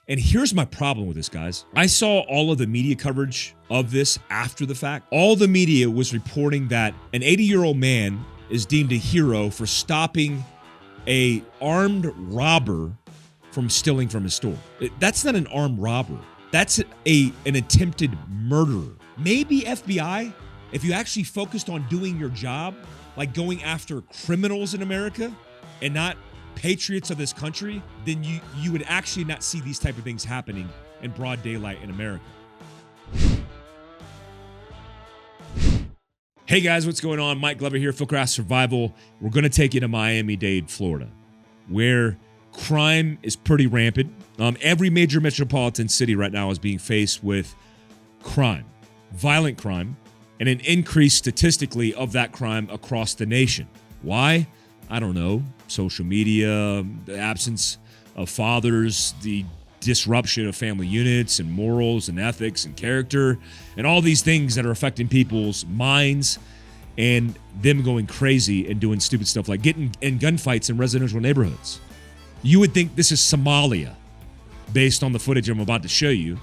And here's my problem with this, guys. I saw all of the media coverage of this after the fact. All the media was reporting that an 80-year-old man is deemed a hero for stopping a armed robber from stealing from his store. That's not an armed robber. That's an attempted murderer. Maybe FBI, if you actually focused on doing your job, like going after criminals in America and not patriots of this country, then you would actually not see these type of things happening in broad daylight in America. Hey guys, what's going on? Mike Glover here, Fieldcraft Survival. We're going to take you to Miami-Dade, Florida, where crime is pretty rampant. Every major metropolitan city right now is being faced with crime, violent crime, and an increase statistically of that crime across the nation. Why? I don't know. Social media, the absence of fathers, the disruption of family units and morals and ethics and character, and all these things that are affecting people's minds and them going crazy and doing stupid stuff like getting in gunfights in residential neighborhoods. You would think this is Somalia based on the footage I'm about to show you.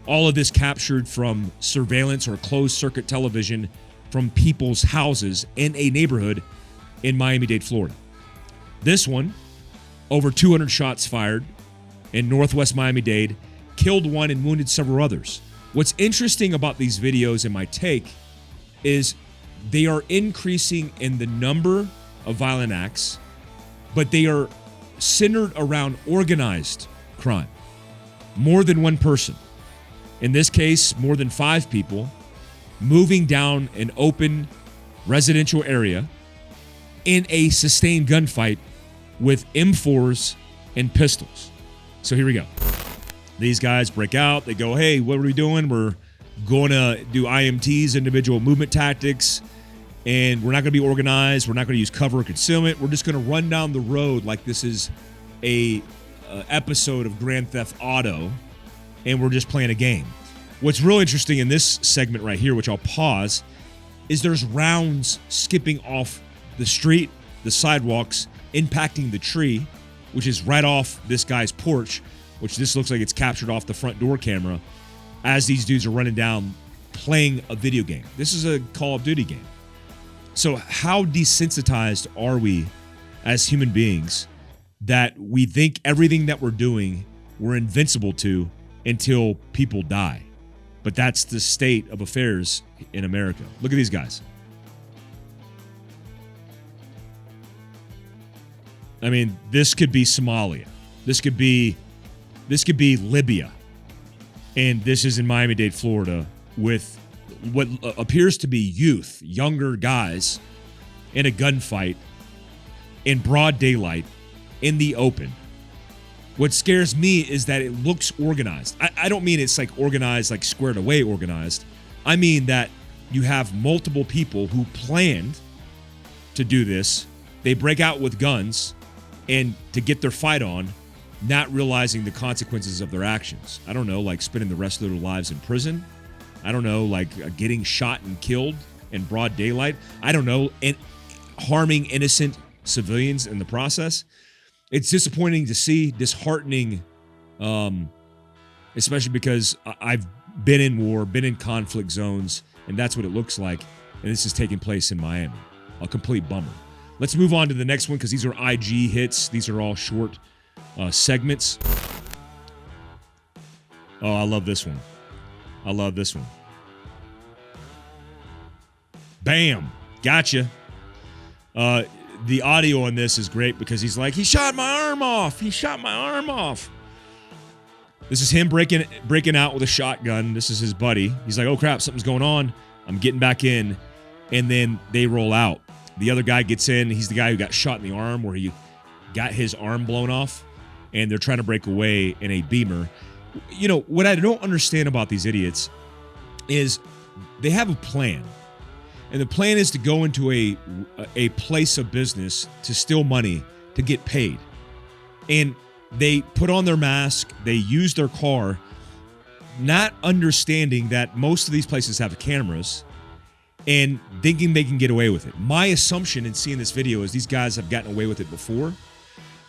All of this captured from surveillance or closed circuit television from people's houses in a neighborhood in Miami-Dade, Florida. This one, over 200 shots fired in northwest Miami-Dade, killed one and wounded several others. What's interesting about these videos and my take is they are increasing in the number of violent acts, but they are centered around organized crime. More than one person. In this case, more than 5 people moving down an open residential area in a sustained gunfight with M4s and pistols. So here we go. These guys break out. They go, hey, what are we doing? We're going to do IMTs, individual movement tactics, and we're not going to be organized. We're not going to use cover or concealment. We're just going to run down the road like this is a episode of Grand Theft Auto, and we're just playing a game. What's real interesting in this segment right here, which I'll pause, is there's rounds skipping off the street, the sidewalks, impacting the tree, which is right off this guy's porch, which this looks like it's captured off the front door camera as these dudes are running down playing a video game. This is a Call of Duty game. So how desensitized are we as human beings that we think everything that we're doing we're invincible to until people die? But that's the state of affairs in America. Look at these guys. I mean, this could be Somalia. This could be Libya. And this is in Miami-Dade, Florida, with what appears to be youth, younger guys in a gunfight in broad daylight in the open. What scares me is that it looks organized. I don't mean it's like organized, like squared away organized. I mean that you have multiple people who planned to do this. They break out with guns and to get their fight on, not realizing the consequences of their actions. I don't know, like spending the rest of their lives in prison. I don't know, like getting shot and killed in broad daylight. I don't know, and harming innocent civilians in the process. It's disappointing to see, disheartening, especially because I've been in war, been in conflict zones, and that's what it looks like. And this is taking place in Miami. A complete bummer. Let's move on to the next one because these are IG hits. These are all short segments. Oh, I love this one. I love this one. Bam. Gotcha. The audio on this is great because he's like, he shot my arm off. He shot my arm off. This is him breaking out with a shotgun. This is his buddy. He's like, oh, crap, something's going on. I'm getting back in. And then they roll out. The other guy gets in. He's the guy who got shot in the arm where he got his arm blown off. And they're trying to break away in a Beamer. You know, what I don't understand about these idiots is they have a plan. And the plan is to go into a place of business to steal money to get paid. And they put on their mask. They use their car, not understanding that most of these places have cameras and thinking they can get away with it. My assumption in seeing this video is these guys have gotten away with it before.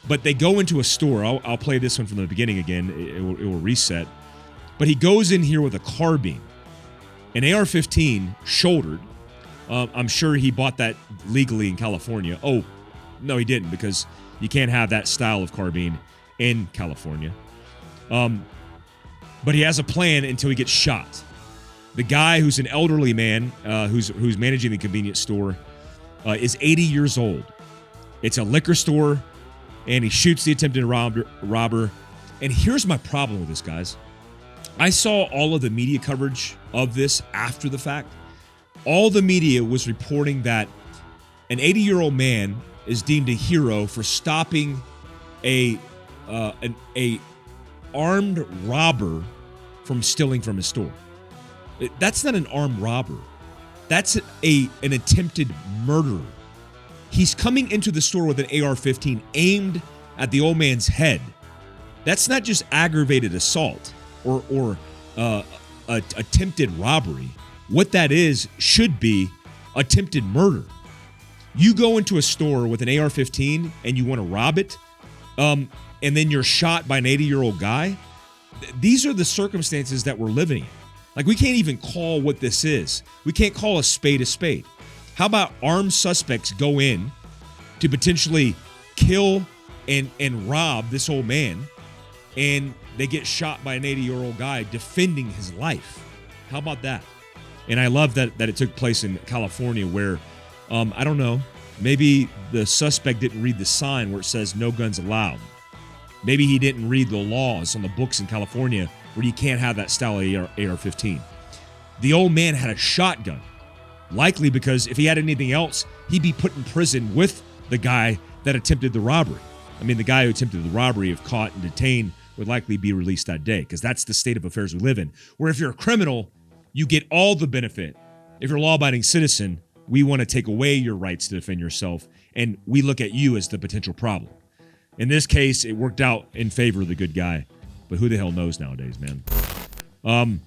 But they go into a store. I'll play this one from the beginning again. It will reset. But he goes in here with a carbine, an AR-15 shouldered. I'm sure he bought that legally in California. Oh, no, he didn't, because you can't have that style of carbine in California. But he has a plan until he gets shot. The guy, who's an elderly man, who's managing the convenience store, is 80 years old. It's a liquor store, and he shoots the attempted robber. And here's my problem with this, guys. I saw all of the media coverage of this after the fact. All the media was reporting that an 80-year-old man is deemed a hero for stopping a armed robber from stealing from his store. That's not an armed robber. That's an attempted murderer. He's coming into the store with an AR-15 aimed at the old man's head. That's not just aggravated assault or attempted robbery. What that is should be attempted murder. You go into a store with an AR-15 and you want to rob it, and then you're shot by an 80-year-old guy. These are the circumstances that we're living in. Like, we can't even call what this is. We can't call a spade a spade. How about armed suspects go in to potentially kill and rob this old man, and they get shot by an 80-year-old guy defending his life? How about that? And I love that it took place in California, where, I don't know, maybe the suspect didn't read the sign where it says no guns allowed. Maybe he didn't read the laws on the books in California where you can't have that style of AR-15. The old man had a shotgun, likely because if he had anything else, he'd be put in prison with the guy that attempted the robbery. I mean, the guy who attempted the robbery, if caught and detained, would likely be released that day, because that's the state of affairs we live in, where if you're a criminal, you get all the benefit. If you're a law-abiding citizen, we want to take away your rights to defend yourself, and we look at you as the potential problem. In this case, it worked out in favor of the good guy, but who the hell knows nowadays, man?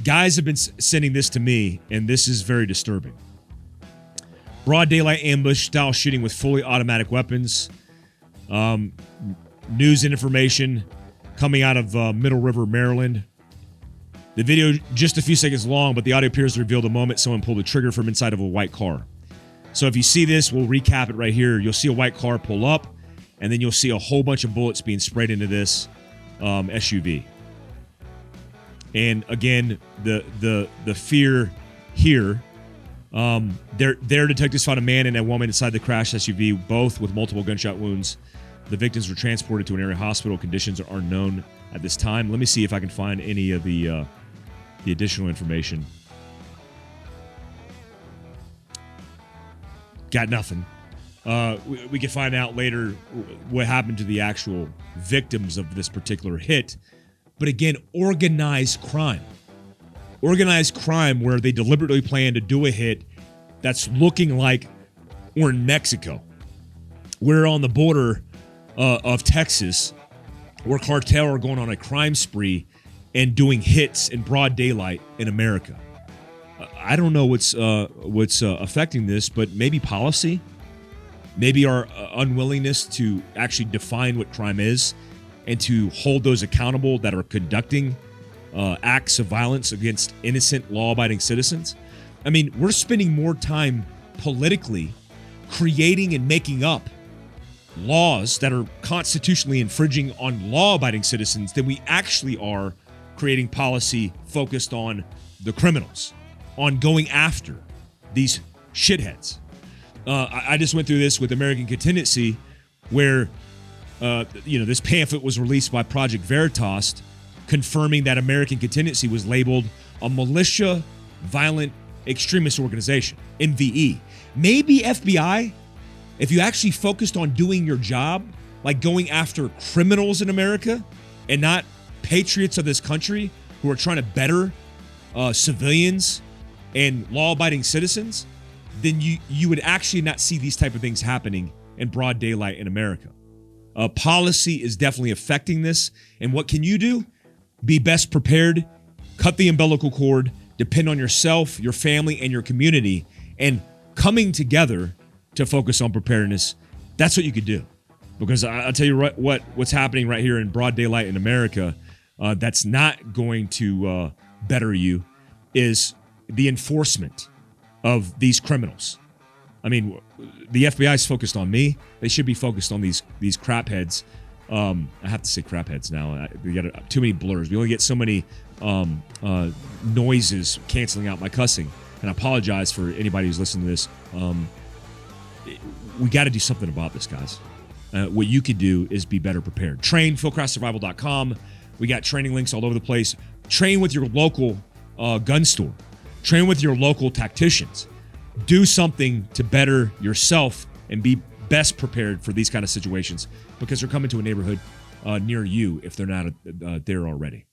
Guys have been sending this to me, and this is very disturbing. Broad daylight ambush style shooting with fully automatic weapons. News and information coming out of Middle River, Maryland. The video just a few seconds long, but the audio appears to reveal the moment someone pulled the trigger from inside of a white car. So if you see this, we'll recap it right here. You'll see a white car pull up, and then you'll see a whole bunch of bullets being sprayed into this SUV. And again, the fear here. Their detectives found a man and a woman inside the crashed SUV, both with multiple gunshot wounds. The victims were transported to an area hospital. Conditions are unknown at this time. Let me see if I can find any of the additional information. Got nothing. We can find out later what happened to the actual victims of this particular hit. But again, organized crime. Organized crime where they deliberately plan to do a hit that's looking like we're in Mexico. We're on the border of Texas, where cartel are going on a crime spree and doing hits in broad daylight in America. I don't know what's affecting this, but maybe policy, maybe our unwillingness to actually define what crime is and to hold those accountable that are conducting acts of violence against innocent, law-abiding citizens. I mean, we're spending more time politically creating and making up laws that are constitutionally infringing on law-abiding citizens than we actually are creating policy focused on the criminals, on going after these shitheads. I just went through this with American Contingency, where this pamphlet was released by Project Veritas, confirming that American Contingency was labeled a militia violent extremist organization, MVE. Maybe FBI, if you actually focused on doing your job, like going after criminals in America and not patriots of this country who are trying to better civilians and law-abiding citizens, then you would actually not see these type of things happening in broad daylight in America. Policy is definitely affecting this. And what can you do? Be best prepared, cut the umbilical cord, depend on yourself, your family, and your community, and coming together to focus on preparedness. That's what you could do. Because I'll tell you what's happening right here in broad daylight in America that's not going to better you is the enforcement of these criminals. I mean, the FBI is focused on me. They should be focused on these crap heads. I have to say crap heads now. We got too many blurs. We only get so many noises canceling out my cussing. And I apologize for anybody who's listening to this. We got to do something about this, guys. What you could do is be better prepared. Train, fieldcraftsurvival.com. We got training links all over the place. Train with your local gun store. Train with your local tacticians. Do something to better yourself and be best prepared for these kind of situations because they're coming to a neighborhood near you if they're not there already.